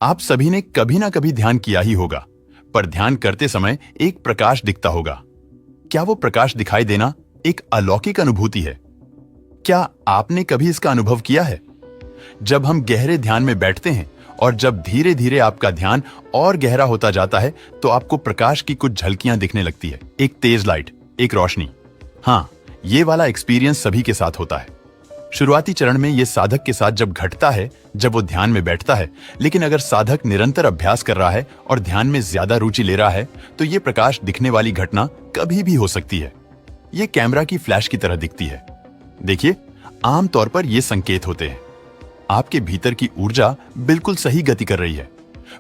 आप सभी ने कभी ना कभी ध्यान किया ही होगा, पर ध्यान करते समय एक प्रकाश दिखता होगा। क्या वो प्रकाश दिखाई देना एक अलौकिक अनुभूति है? क्या आपने कभी इसका अनुभव किया है? जब हम गहरे ध्यान में बैठते हैं और जब धीरे धीरे आपका ध्यान और गहरा होता जाता है, तो आपको प्रकाश की कुछ झलकियां दिखने लगती है। एक तेज लाइट, एक रोशनी। हाँ, ये वाला एक्सपीरियंस सभी के साथ होता है। शुरुआती चरण में ये साधक के साथ जब घटता है, जब वो ध्यान में बैठता है, लेकिन अगर साधक निरंतर अभ्यास कर रहा है और ध्यान में ज्यादा रुचि ले रहा है, तो ये प्रकाश दिखने वाली घटना कभी भी हो सकती है। ये कैमरा की फ्लैश की तरह दिखती है। देखिए, आमतौर पर ये संकेत होते हैं। आपके भीतर की ऊर्जा बिल्कुल सही गति कर रही है।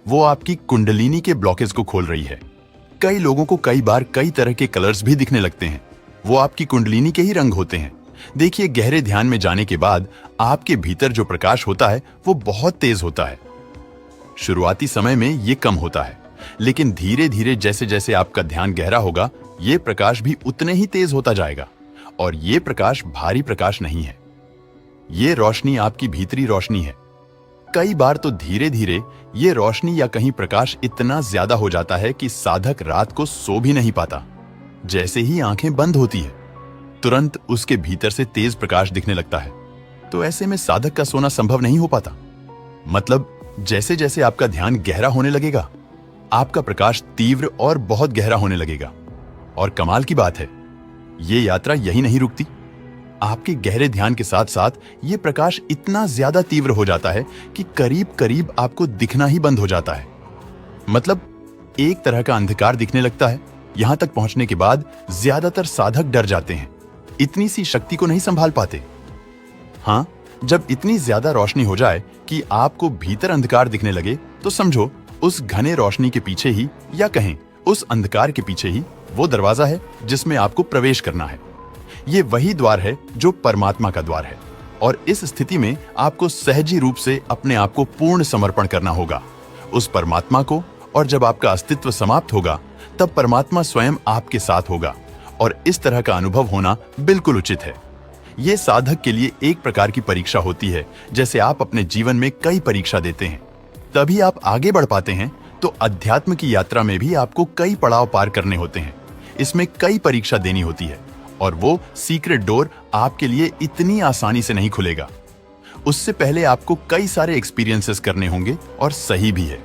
वो आपकी कुंडलिनी के ब्लॉकेज को खोल रही है। कई लोगों को कई बार कई तरह के कलर्स भी दिखने लगते हैं। वो आपकी कुंडलिनी के ही रंग होते हैं। देखिए, गहरे ध्यान में जाने के बाद आपके भीतर जो प्रकाश होता है वो बहुत तेज होता है। शुरुआती समय में ये कम होता है, लेकिन धीरे धीरे जैसे जैसे आपका ध्यान गहरा होगा, ये प्रकाश भी उतने ही तेज होता जाएगा। और ये प्रकाश भारी प्रकाश नहीं है। ये रोशनी आपकी भीतरी रोशनी है। कई बार तो धीरे धीरे ये रोशनी या कहीं प्रकाश इतना ज्यादा हो जाता है कि साधक रात को सो भी नहीं पाता। जैसे ही आंखें बंद होती है, तुरंत उसके भीतर से तेज प्रकाश दिखने लगता है। तो ऐसे में साधक का सोना संभव नहीं हो पाता। मतलब जैसे जैसे आपका ध्यान गहरा होने लगेगा, आपका प्रकाश तीव्र और बहुत गहरा होने लगेगा। और कमाल की बात है, ये यात्रा यही नहीं रुकती। आपके गहरे ध्यान के साथ साथ ये प्रकाश इतना ज्यादा तीव्र हो जाता है कि करीब करीब आपको दिखना ही बंद हो जाता है। मतलब एक तरह का अंधकार दिखने लगता है। यहां तक पहुंचने के बाद ज्यादातर साधक डर जाते हैं। इतनी सी शक्ति को नहीं संभाल पाते। हाँ, जब इतनी ज्यादा रोशनी हो जाए कि आपको भीतर अंधकार दिखने लगे, तो समझो उस घने रोशनी के पीछे ही, या कहें उस अंधकार के पीछे ही, वो दरवाजा है जिसमें आपको प्रवेश करना है। ये वही द्वार है जो परमात्मा का द्वार है। और इस स्थिति में आपको सहजी रूप से अपने आप को पूर्ण समर्पण करना होगा उस परमात्मा को। और जब आपका अस्तित्व समाप्त होगा, तब परमात्मा स्वयं आपके साथ होगा। और इस तरह का अनुभव होना बिल्कुल उचित है। ये साधक के लिए एक प्रकार की परीक्षा होती है। जैसे आप अपने जीवन में कई परीक्षा देते हैं, तभी आप आगे बढ़ पाते हैं। तो अध्यात्म की यात्रा में भी आपको कई पड़ाव पार करने होते हैं। इसमें कई परीक्षा देनी होती है, और वो सीक्रेट डोर आपके लिए इतनी आसानी से नहीं खुलेगा। उससे पहले आपको कई सारे एक्सपीरियंसेस करने होंगे, और सही भी है।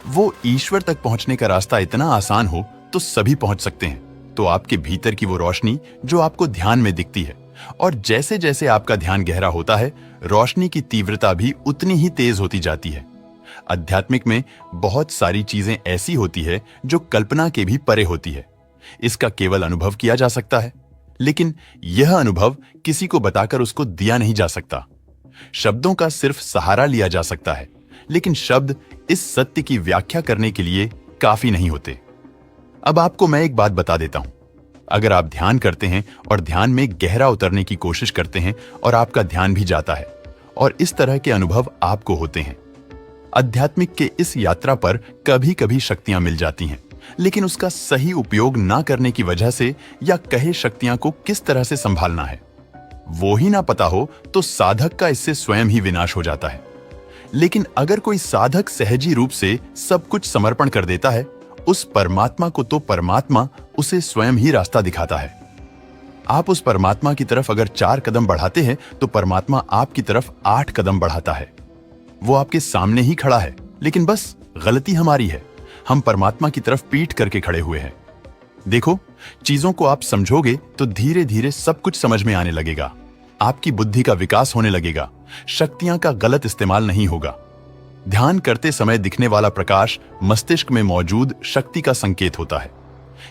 वो ईश्वर तक पहुंचने का रास्ता इतना आसान हो तो सभी पहुंच सकते हैं। तो आपके भीतर की वो रोशनी जो आपको ध्यान में दिखती है, और जैसे जैसे आपका ध्यान गहरा होता है, रोशनी की तीव्रता भी उतनी ही तेज होती जाती है। आध्यात्मिक में बहुत सारी चीजें ऐसी होती है जो कल्पना के भी परे होती है। इसका केवल अनुभव किया जा सकता है, लेकिन यह अनुभव किसी को बताकर उसको दिया नहीं जा सकता। शब्दों का सिर्फ सहारा लिया जा सकता है, लेकिन शब्द इस सत्य की व्याख्या करने के लिए काफी नहीं होते। अब आपको मैं एक बात बता देता हूं। अगर आप ध्यान करते हैं और ध्यान में गहरा उतरने की कोशिश करते हैं, और आपका ध्यान भी जाता है, और इस तरह के अनुभव आपको होते हैं। आध्यात्मिक के इस यात्रा पर कभी कभी शक्तियां मिल जाती हैं, लेकिन उसका सही उपयोग ना करने की वजह से, या कहे शक्तियां को किस तरह से संभालना है, वो ही ना पता हो, तो साधक का इससे स्वयं ही विनाश हो जाता है। लेकिन अगर कोई साधक सहजी रूप से सब कुछ समर्पण कर देता है, उस परमात्मा को, तो परमात्मा उसे स्वयं ही रास्ता दिखाता है। आप उस परमात्मा की तरफ अगर 4 कदम बढ़ाते हैं, तो परमात्मा आपकी तरफ 8 कदम बढ़ाता है। वो आपके सामने ही खड़ा है, लेकिन बस गलती हमारी है। हम परमात्मा की तरफ पीठ करके खड़े हुए हैं। देखो, चीजों को आप समझोगे तो धीरे धीरे सब कुछ समझ में आने लगेगा। आपकी बुद्धि का विकास होने लगेगा। शक्तियां का गलत इस्तेमाल नहीं होगा। ध्यान करते समय दिखने वाला प्रकाश मस्तिष्क में मौजूद शक्ति का संकेत होता है।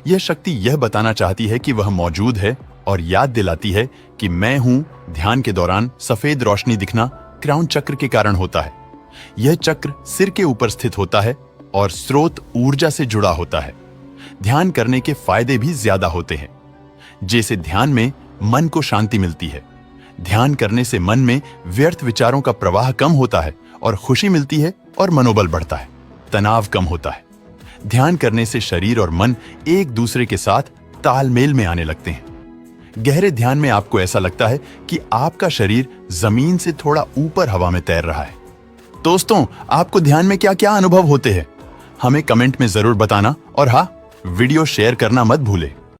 यह शक्ति यह बताना चाहती है कि वह मौजूद है, और याद दिलाती है कि मैं हूं। ध्यान के दौरान सफेद रोशनी दिखना क्राउन चक्र के कारण होता है। यह चक्र सिर के ऊपर स्थित होता है, और स्रोत ऊर्जा से जुड़ा होता है। ध्यान करने के फायदे भी ज्यादा होते हैं। जैसे ध्यान में मन को शांति मिलती है। ध्यान करने से मन में व्यर्थ विचारों का प्रवाह कम होता है, और खुशी मिलती है, और मनोबल बढ़ता है। तनाव कम होता है। ध्यान करने से शरीर और मन एक दूसरे के साथ तालमेल में आने लगते हैं। गहरे ध्यान में आपको ऐसा लगता है कि आपका शरीर जमीन से थोड़ा ऊपर हवा में तैर रहा है। दोस्तों, आपको ध्यान में क्या क्या अनुभव होते हैं हमें कमेंट में जरूर बताना और हाँ, वीडियो शेयर करना मत भूले।